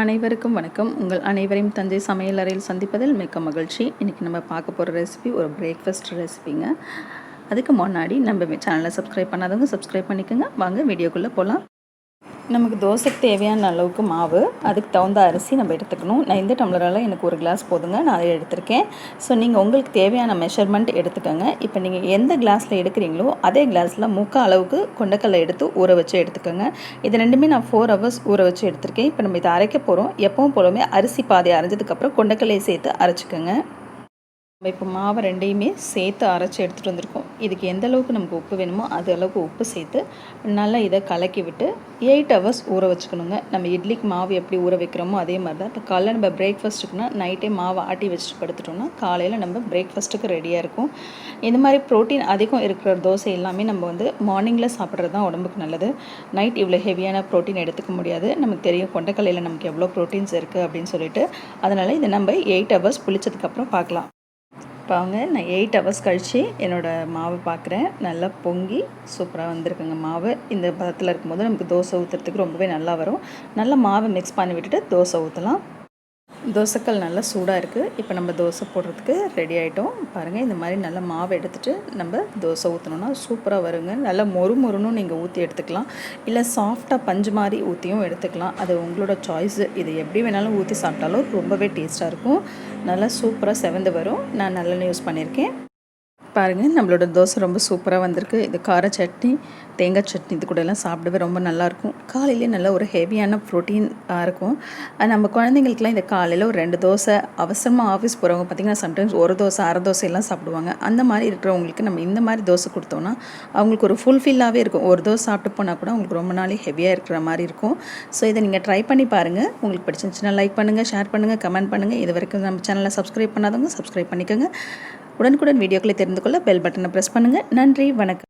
அனைவருக்கும் வணக்கம். உங்கள் அனைவரையும் தஞ்சை சமையலறையில் சந்திப்பதில் மிக்க மகிழ்ச்சி. இன்றைக்கி நம்ம பார்க்க போகிற ரெசிபி ஒரு பிரேக்ஃபாஸ்ட் ரெசிபிங்க. அதுக்கு முன்னாடி நம்ம சேனலை சப்ஸ்கிரைப் பண்ணாதவங்க சப்ஸ்கிரைப் பண்ணிக்கோங்க. வாங்க வீடியோக்குள்ளே போகலாம். நமக்கு தோசைக்கு தேவையான அளவுக்கு மாவு, அதுக்கு தகுந்த அரிசி நம்ம எடுத்துக்கணும். நான் இந்த டம்ளரால் எனக்கு ஒரு கிளாஸ் போதுங்க, நான் அதை எடுத்திருக்கேன். ஸோ நீங்கள் உங்களுக்கு தேவையான மெஷர்மெண்ட் எடுத்துக்கோங்க. இப்போ நீங்கள் எந்த கிளாஸில் எடுக்கிறீங்களோ அதே கிளாஸில் முக்கால் அளவுக்கு கொண்டக்கடலை எடுத்து ஊற வச்சு எடுத்துக்கோங்க. இது ரெண்டுமே நான் 4 hours ஊற வச்சு எடுத்திருக்கேன். இப்போ நம்ம இதை அரைக்க போகிறோம். எப்பவும் போலவே அரிசி பாதி அரைஞ்சதுக்கப்புறம் கொண்டக்கடலையை சேர்த்து அரைச்சிக்கோங்க. நம்ம இப்போ மாவை ரெண்டையுமே சேர்த்து அரைச்சி எடுத்துகிட்டு வந்திருக்கோம். இதுக்கு எந்த அளவுக்கு நமக்கு உப்பு வேணுமோ அது அளவுக்கு உப்பு சேர்த்து நல்லா இதை கலக்கி விட்டு 8 hours ஊற வச்சுக்கணுங்க. நம்ம இட்லிக்கு மாவு எப்படி ஊற வைக்கிறோமோ அதே மாதிரி தான். இப்போ காலையில் நம்ம பிரேக்ஃபாஸ்ட்டுக்குனா நைட்டே மாவை ஆட்டி வச்சுட்டு படுத்துட்டோம்னா காலையில் நம்ம பிரேக்ஃபாஸ்ட்டுக்கு ரெடியாக இருக்கும். இந்த மாதிரி ப்ரோட்டீன் அதிகம் இருக்கிற தோசை எல்லாமே நம்ம வந்து மார்னிங்கில் சாப்பிட்றது தான் உடம்புக்கு நல்லது. நைட் இவ்வளோ ஹெவியான ப்ரோட்டீன் எடுத்துக்க முடியாது. நமக்கு தெரியும் கொண்டக்கடலையில் நமக்கு எவ்வளோ ப்ரோட்டீன்ஸ் இருக்குது அப்படின்னு சொல்லிட்டு. அதனால் இதை நம்ம 8 hours புளிச்சதுக்கப்புறம் பார்க்கலாம். பாருங்க, நான் 8 hours கழித்து என்னோடய மாவு பார்க்குறேன். நல்லா பொங்கி சூப்பராக வந்திருக்குங்க மாவு. இந்த பதத்தில் இருக்கும்போது நமக்கு தோசை ஊற்றுறதுக்கு ரொம்பவே நல்லா வரும். நல்லா மாவை மிக்ஸ் பண்ணி விட்டுட்டு தோசை ஊற்றலாம். தோசைக்கல் நல்லா சூடாக இருக்குது. இப்போ நம்ம தோசை போடுறதுக்கு ரெடி ஆகிட்டோம். பாருங்கள், இந்த மாதிரி நல்லா மாவை எடுத்துகிட்டு நம்ம தோசை ஊற்றினோன்னா சூப்பராக வருங்க. நல்லா மொறுன்னு நீங்கள் ஊற்றி எடுத்துக்கலாம், இல்லை சாஃப்டாக பஞ்சு மாதிரி ஊற்றியும் எடுத்துக்கலாம். அது உங்களோட சாய்ஸு. இது எப்படி வேணாலும் ஊற்றி சாப்பிட்டாலும் ரொம்பவே டேஸ்ட்டாக இருக்கும். நல்லா சூப்பராக செவந்து வரும். நான் நல்லெண்ணெய் யூஸ் பண்ணியிருக்கேன். பாருங்கள், நம்மளோட தோசை ரொம்ப சூப்பராக வந்திருக்கு. இது கார சட்னி, தேங்காய் சட்னி இது கூட எல்லாம் சாப்பிடவே ரொம்ப நல்லாயிருக்கும். காலையிலே நல்ல ஒரு ஹெவியான ப்ரோட்டீனாக இருக்கும். நம்ம குழந்தைங்களுக்குலாம் இந்த காலையில் ஒரு 2 தோசை, அவசரமாக ஆஃபீஸ் போகிறவங்க பார்த்திங்கன்னா சம்டைம்ஸ் ஒரு தோசை அரை தோசை எல்லாம் சாப்பிடுவாங்க. அந்த மாதிரி இருக்கிறவங்களுக்கு நம்ம இந்த மாதிரி தோசை கொடுத்தோன்னா அவங்களுக்கு ஒரு ஃபுல்ஃபில்லாகவே இருக்கும். ஒரு தோசை சாப்பிட்டு போனால் கூட அவங்களுக்கு ரொம்ப நாளே ஹெவியாக இருக்கிற மாதிரி இருக்கும். ஸோ இதை நீங்கள் ட்ரை பண்ணி பாருங்கள். உங்களுக்கு பிடிச்சிருந்துச்சுன்னா லைக் பண்ணுங்கள், ஷேர் பண்ணுங்கள், கமெண்ட் பண்ணுங்கள். இது வரைக்கும் நம்ம சேனலை சப்ஸ்கிரைப் பண்ணாதவங்க சப்ஸ்கிரைப் பண்ணிக்கோங்க. உடனுக்குடன் வீடியோக்களை தெரிந்து கொள்ள பெல் பட்டனை ப்ரெஸ் பண்ணுங்கள். நன்றி, வணக்கம்.